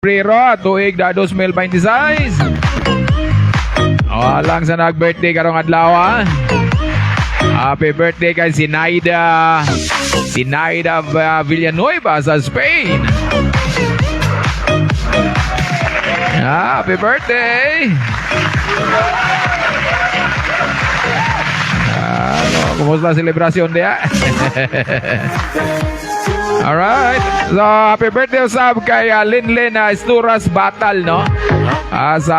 Prero, tuig na 2026. Lang sa nag-birthday karong adlaw. Happy birthday kay Sinaida Villanueva sa Spain. Happy birthday. Kumusta selebrasyon dia? Alright. So, happy birthday usab kay Linlin Esturas Batal, no? Sa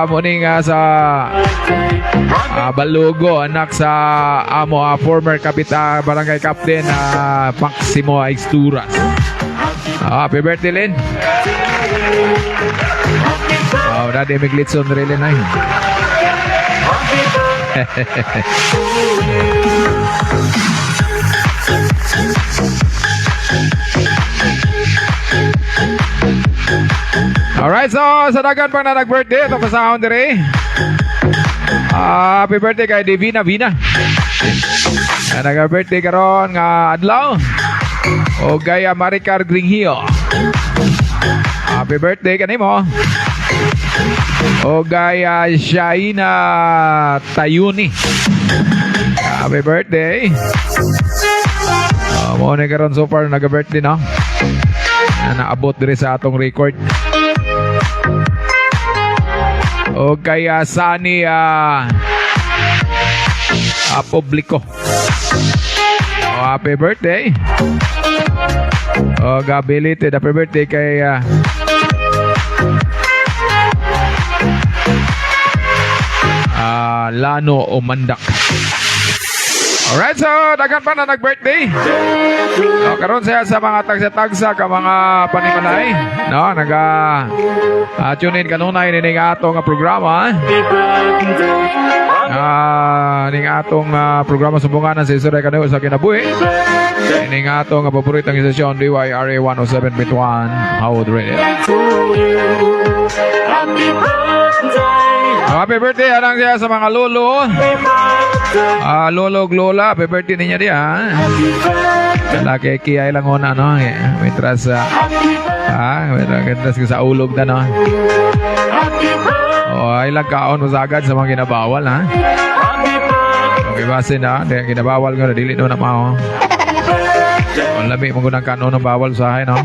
muning sa Balugo, anak sa amo former kapitan barangay captain Maximo Esturas. Happy birthday, Lin. Dati may glitson rin ay. Alright, so sa dagan pang na nag-birthday, ito pasahon dire. Happy birthday kay Divina Vina. Nag-birthday karon nga adlaw. O gaya Maricar Gringhio. Happy birthday kanimo. O gaya Shaina Tayuni. Happy birthday. Mo na karon so far nag-birthday, no? Naabot dire sa atong record. O kaya Sani Publico. Happy birthday. O gabilited happy birthday kay Lano Umandak. Alright, so dagan pa na nag-birthday. Karon siya sa mga tagsa-tagsa ka mga panimalay, no, tune in kanunay ning atong programa. Ning atong programa sumbunganan sa istorya kanayo sa kinabuhi. Ning atong paboritong istasyon DYRA 107.1 Howard Radio. Happy birthday anang siya sa mga lolo. Lolo Lola, happy birthday niya diya. Laki kiyay lang una, no? Mitras mitras sa ulog na, no? Ay lang kaon masagad sa mga kinabawal, ha? Okay, base na. Kinabawal ko na, dili no na mao. Lami mong gunang kanon ng bawal sa akin, no?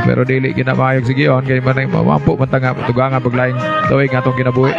Pero dili kinamayog sige on kay manay mamampu man tanga tugangan paglaing tuig atong kinabuhi.